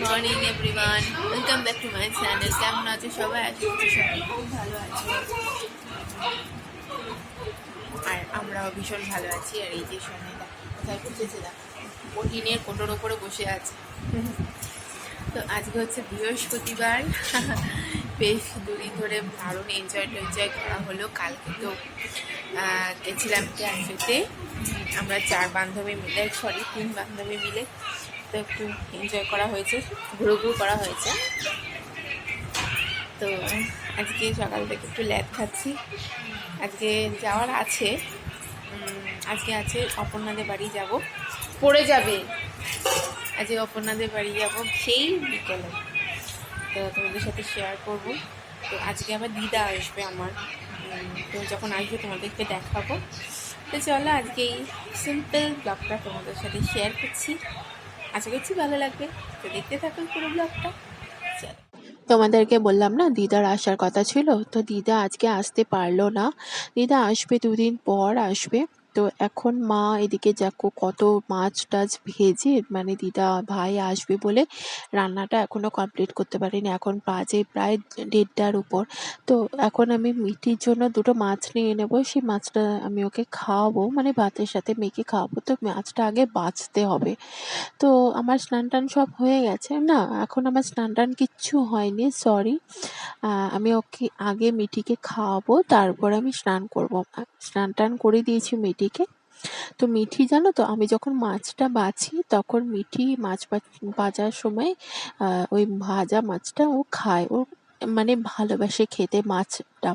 Morning everyone, welcome back to my channel. কেমন আছো সবাই? আশা করছি সবাই খুব ভালো আছে, আর আমরাও ভীষণ ভালো আছি। আর এই যে সময়টা কোথায় বসেছে, ও টিনের কোটোর ওপরে বসে আছে। তো আজকে হচ্ছে বৃহস্পতিবার। বেশ দুদিন ধরে দারুণ এনজয় করা হলো। কালকে তো গেছিলাম ক্যাফেতে, আমরা 4 বান্ধবী মিলে, 3 বান্ধবী মিলে। তো একটু এনজয় করা হয়েছে, ঘুরু করা হয়েছে। তো আজকে সকাল থেকে একটু ল্যাদ খাচ্ছি। আজকে যাওয়ার আছে, আজকে আছে অপর্ণাদের বাড়ি যাব। পড়ে যাবে। আজকে অপর্ণাদের বাড়ি যাব সেই বিকেলে, তো তোমাদের সাথে শেয়ার করব। তো আজকে আবার দিদা আসবে আমার, তো যখন আসবে তোমাদেরকে দেখাবো। তো চলো আজকে এই সিম্পল ব্লগটা তোমাদের সাথে শেয়ার করছি, আশা করছি ভালো লাগবে। তো দেখতে থাকো পুরো ব্লগটা। চলো, তোমাদেরকে বললাম না দিদার আসার কথা ছিল, তো দিদা আজকে আসতে পারলো না। দিদা আসবে 2 দিন পর আসবে। তো এখন মা এদিকে দেখো কত মাছ টাছ ভেজে, মানে দিদা ভাই আসবে বলে রান্নাটা এখনো কমপ্লিট করতে পারিনি। এখন বাজে প্রায় 1:30টার উপর। তো এখন আমি মিঠির জন্য 2টো মাছ নিয়ে নেব। সেই মাছটা আমি ওকে খাওয়াবো, মানে ভাতের সাথে মেখে খাওয়াবো। তো মাছটা আগে বাছতে হবে। তো আমার স্নান টান সব হয়ে গেছে না, এখন আমার স্নান টান কিচ্ছু হয়নি, সরি। আমি ওকে আগে মিঠিকে খাওয়াবো, তারপর আমি স্নান করব। স্নান টান করে দিয়েছি মিঠিকে। তো মিঠি জানো তো, আমি যখন মাছটা বাছি তখন মিঠি মাছ ভাজার সময় ওই ভাজা মাছটা ও খায়, ও মানে ভালোবাসে খেতে মাছটা।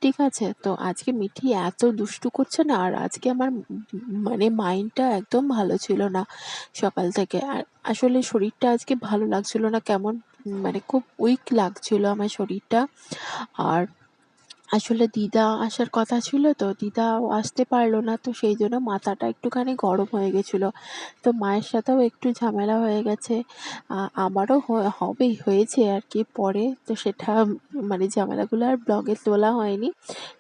ঠিক আছে, তো আজকে মিঠি এত দুষ্টু করছে না, আর আজকে আমার মানে মাইন্ডটা একদম ভালো ছিল না সকাল থেকে। আর আসলে শরীরটা আজকে ভালো লাগছিল না, কেমন মানে খুব উইক লাগছিল আমার শরীরটা। আর আসলে দিদা আসার কথা ছিল, তো দিদাও আসতে পারলো না, তো সেই জন্য মাথাটা একটুখানি গরম হয়ে গেছিলো। তো মায়ের সাথেও একটু ঝামেলা হয়ে গেছে, আমারও হয়েছে আর কি পরে। তো সেটা মানে ঝামেলাগুলো আর ব্লগে তোলা হয়নি,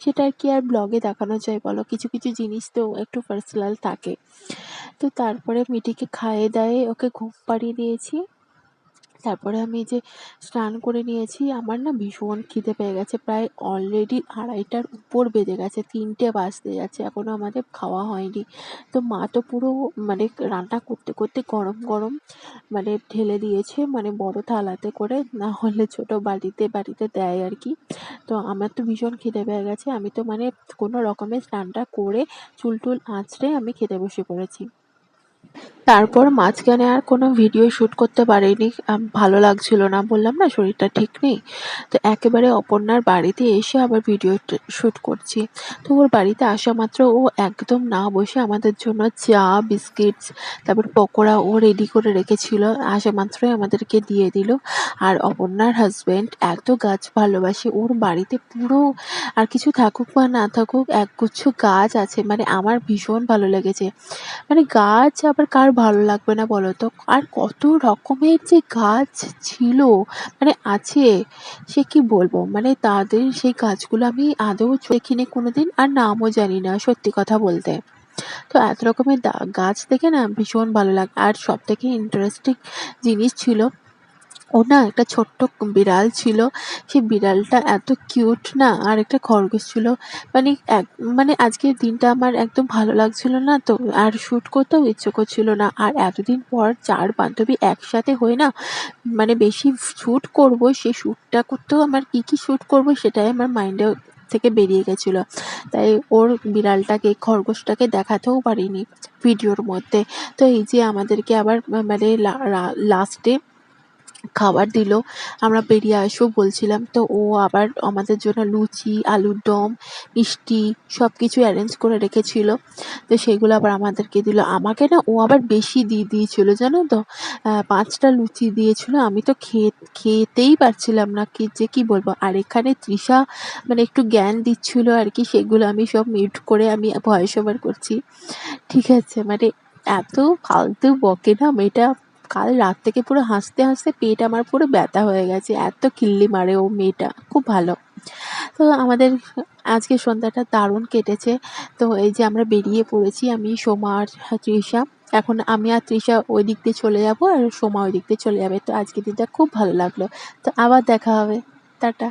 সেটা আর কি আর ব্লগে দেখানো যায় বলো, কিছু কিছু জিনিস তো একটু পার্সোনাল থাকে। তো তারপরে মিঠিকে খাইয়ে দাইয়ে ওকে ঘুম পাড়িয়ে দিয়েছি। তারপরে আমি যে স্নান করে নিয়েছি, আমার না ভীষণ খিদে পেয়ে গেছে, প্রায় অলরেডি 2:30টার উপর বেজে গেছে, 3টে বাজতে যাচ্ছে, এখনো আমাদের খাওয়া হয়নি। তো মা তো পুরো মানে রান্না করতে করতে গরম গরম মানে ঢেলে দিয়েছে, মানে বড় থালাতে করে, না হলে ছোট বাটিতে দেয় আর কি। তো আমার তো ভীষণ খিদে পেয়ে গেছে, আমি তো মানে কোনো রকমের স্নানটা করে চুল টুল আঁচড়ে আমি খেতে বসে পড়েছি। তারপর মাঝখানে আর কোনো ভিডিও শ্যুট করতে পারিনি, ভালো লাগছিল না, বললাম না শরীরটা ঠিক নেই। তো একেবারে অপর্ণার বাড়িতে এসে আবার ভিডিও শ্যুট করছি। তো ওর বাড়িতে আসা মাত্র ও একদম না বসে আমাদের জন্য চা বিস্কিটস তারপর পকোড়া ও রেডি করে রেখেছিল, আসা মাত্রই আমাদেরকে দিয়ে দিল। আর অপর্ণার হাজব্যান্ড এত গাছ ভালোবাসে, ওর বাড়িতে পুরো আর কিছু থাকুক বা না থাকুক একগুচ্ছ গাছ আছে, মানে আমার ভীষণ ভালো লেগেছে। মানে গাছ আবার কার ভালো লাগবে না বলো তো? আর কত রকমের যে গাছ ছিল, মানে আছে, সে কি বলবো, মানে তাদের সেই গাছগুলো আমি আদৌ দেখিনি কোনোদিন, আর নামও জানি না সত্যি কথা বলতে। তো এত রকমের গাছ দেখে না ভীষণ ভালো লাগে। আর সব থেকে ইন্টারেস্টিং জিনিস ছিল, ও না একটা ছোট্ট বিড়াল ছিল, সেই বিড়ালটা এত কিউট না, আর একটা খরগোশ ছিল। মানে মানে আজকের দিনটা আমার একদম ভালো লাগছিল না, তো আর শ্যুট করতেও ইচ্ছে করছিল না। আর এতদিন পর 4 বান্ধবী একসাথে হয়ে না, মানে বেশি শ্যুট করব, সেই শ্যুটটা করতেও আমার কি শ্যুট করব সেটাই আমার মাইন্ডে থেকে বেরিয়ে গেছিল। তাই ওর বিড়ালটাকে খরগোশটাকে দেখাতেও পারিনি ভিডিওর মধ্যে। তো এই যে আমাদেরকে আবার মানে লাস্টে খাবার দিল, আমরা বেরিয়ে আসবো বলছিলাম, তো ও আবার আমাদের জন্য লুচি আলুর দম মিষ্টি সব কিছু অ্যারেঞ্জ করে রেখেছিল। তো সেগুলো আবার আমাদেরকে দিল, আমাকে না ও আবার বেশি দিয়ে দিয়েছিল জানো তো, 5টা লুচি দিয়েছিল, আমি তো খেতেই পারছিলাম না, কি বলবো। আর এখানে তৃষা মানে একটু জ্ঞান দিচ্ছিল আর কি, সেগুলো আমি সব মিউট করে আমি ভয়েস ওভার করছি। ঠিক আছে, মানে এত ফালতু বকে না মেয়েটা, কাল রাত থেকে পুরো হাসতে হাসতে পেট আমার পুরো ব্যথা হয়ে গেছে, এত খিল্লি মারে ও মেয়েটা, খুব ভালো। তো আমাদের আজকে সন্ধ্যাটা দারুণ কেটেছে। তো এই যে আমরা বেরিয়ে পড়েছি, আমি সোমা আর তৃষা। এখন আমি আর তৃষা ওই দিক দিয়ে চলে যাব আর সোমা ওই দিক দিয়ে চলে যাবে। তো আজকের দিনটা খুব ভালো লাগলো। তো আবার দেখা হবে। টাটা।